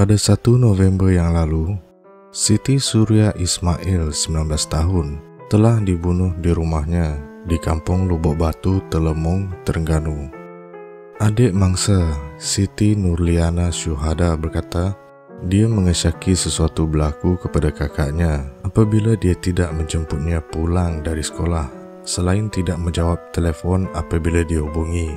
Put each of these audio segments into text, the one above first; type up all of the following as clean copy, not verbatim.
Pada 1 November yang lalu, Siti Surya Ismail, 19 tahun, telah dibunuh di rumahnya di Kampung Lubuk Batu, Telemong, Terengganu. Adik mangsa, Siti Nurliana Syuhada, berkata dia mengesyaki sesuatu berlaku kepada kakaknya apabila dia tidak menjemputnya pulang dari sekolah, selain tidak menjawab telefon apabila dihubungi.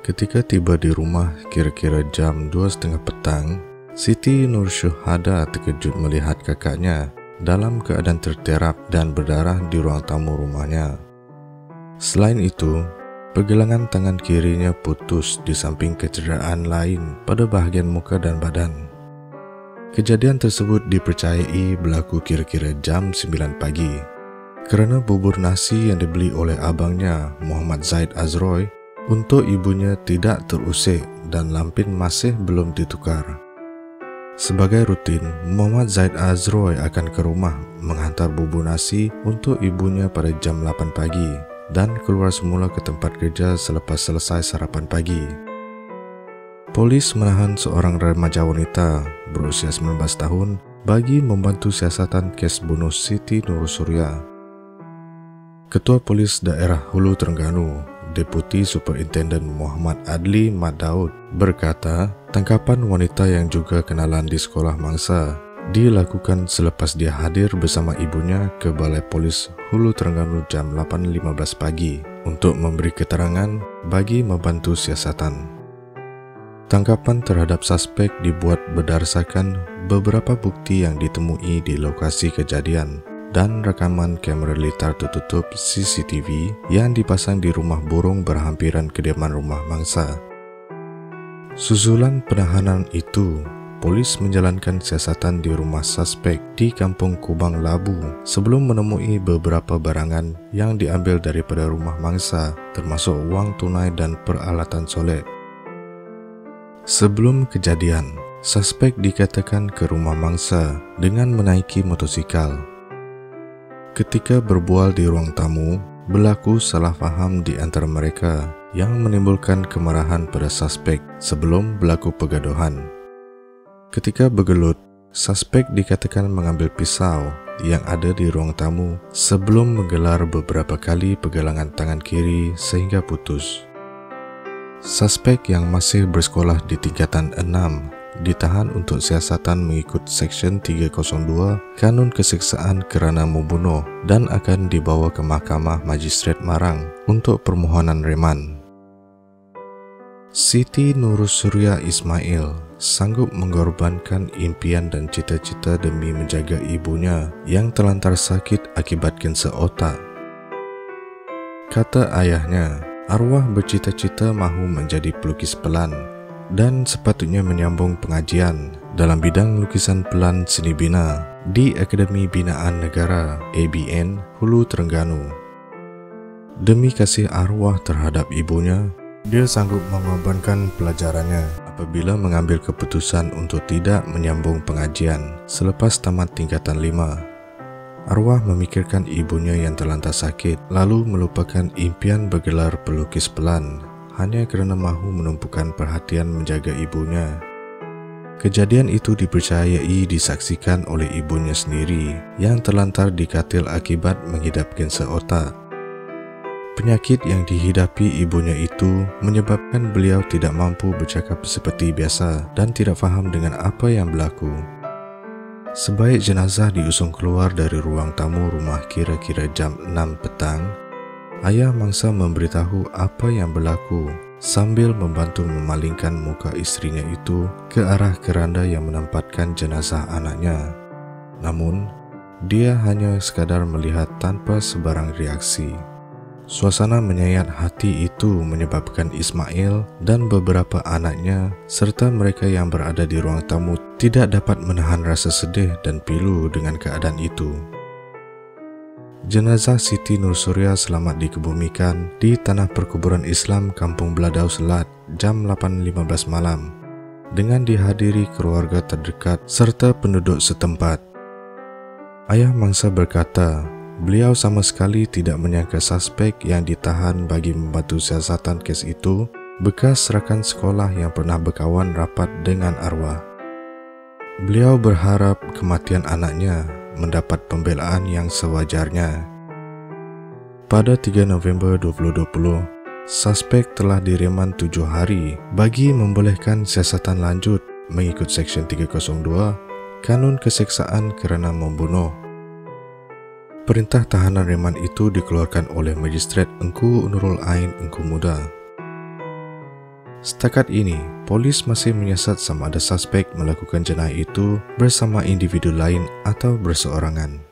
Ketika tiba di rumah kira-kira jam 2:30 petang, Siti Nur Syuhada terkejut melihat kakaknya dalam keadaan terterap dan berdarah di ruang tamu rumahnya. Selain itu, pergelangan tangan kirinya putus di samping kecederaan lain pada bahagian muka dan badan. Kejadian tersebut dipercayai berlaku kira-kira jam 9 pagi kerana bubur nasi yang dibeli oleh abangnya Muhammad Zaid Azroy untuk ibunya tidak terusik dan lampin masih belum ditukar. Sebagai rutin, Muhammad Zaid Azroy akan ke rumah menghantar bubur nasi untuk ibunya pada jam 8 pagi dan keluar semula ke tempat kerja selepas selesai sarapan pagi. Polis menahan seorang remaja wanita berusia 19 tahun bagi membantu siasatan kes bunuh Siti Nur Surya. Ketua Polis Daerah Hulu Terengganu, Deputi Superintenden Muhammad Adli Mat Daud, berkata tangkapan wanita yang juga kenalan di sekolah mangsa dilakukan selepas dia hadir bersama ibunya ke Balai Polis Hulu Terengganu jam 8.15 pagi untuk memberi keterangan bagi membantu siasatan. Tangkapan terhadap suspek dibuat berdasarkan beberapa bukti yang ditemui di lokasi kejadian dan rekaman kamera litar tertutup CCTV yang dipasang di rumah burung berhampiran kediaman rumah mangsa. Susulan penahanan itu, polis menjalankan siasatan di rumah suspek di Kampung Kubang Labu sebelum menemui beberapa barangan yang diambil daripada rumah mangsa, termasuk wang tunai dan peralatan solat. Sebelum kejadian, suspek dikatakan ke rumah mangsa dengan menaiki motosikal. Ketika berbual di ruang tamu, berlaku salah faham di antara mereka yang menimbulkan kemarahan pada suspek sebelum berlaku pergaduhan. Ketika bergelut, suspek dikatakan mengambil pisau yang ada di ruang tamu sebelum menggelar beberapa kali pergelangan tangan kiri sehingga putus. Suspek yang masih bersekolah di tingkatan 6 ditahan untuk siasatan mengikut Seksyen 302 Kanun Keseksaan kerana membunuh dan akan dibawa ke Mahkamah Magistrate Marang untuk permohonan reman. Siti Nur Surya Ismail sanggup mengorbankan impian dan cita-cita demi menjaga ibunya yang terlantar sakit akibat kanser otak. Kata ayahnya, arwah bercita-cita mahu menjadi pelukis pelan dan sepatutnya menyambung pengajian dalam bidang lukisan pelan seni bina di Akademi Binaan Negara ABN Hulu Terengganu. Demi kasih arwah terhadap ibunya, dia sanggup mengorbankan pelajarannya apabila mengambil keputusan untuk tidak menyambung pengajian selepas tamat tingkatan 5. Arwah memikirkan ibunya yang terlantar sakit lalu melupakan impian bergelar pelukis pelan hanya kerana mahu menumpukan perhatian menjaga ibunya. Kejadian itu dipercayai disaksikan oleh ibunya sendiri yang terlantar dikatil akibat mengidap kanser otak. Penyakit yang dihidapi ibunya itu menyebabkan beliau tidak mampu bercakap seperti biasa dan tidak faham dengan apa yang berlaku. Sebaik jenazah diusung keluar dari ruang tamu rumah kira-kira jam 6 petang, ayah mangsa memberitahu apa yang berlaku sambil membantu memalingkan muka isterinya itu ke arah keranda yang menempatkan jenazah anaknya. Namun, dia hanya sekadar melihat tanpa sebarang reaksi. Suasana menyayat hati itu menyebabkan Ismail dan beberapa anaknya serta mereka yang berada di ruang tamu tidak dapat menahan rasa sedih dan pilu dengan keadaan itu. Jenazah Siti Nur Surya selamat dikebumikan di Tanah Perkuburan Islam Kampung Beladau Selat jam 8.15 malam dengan dihadiri keluarga terdekat serta penduduk setempat. Ayah mangsa berkata, beliau sama sekali tidak menyangka suspek yang ditahan bagi membantu siasatan kes itu bekas rakan sekolah yang pernah berkawan rapat dengan arwah. Beliau berharap kematian anaknya mendapat pembelaan yang sewajarnya. Pada 3 November 2020, suspek telah direman 7 hari bagi membolehkan siasatan lanjut mengikut Seksyen 302 Kanun Keseksaan kerana Membunuh. Perintah tahanan reman itu dikeluarkan oleh Magistrat Engku Nurul Ain Engku Muda. Setakat ini, polis masih menyiasat sama ada suspek melakukan jenayah itu bersama individu lain atau berseorangan.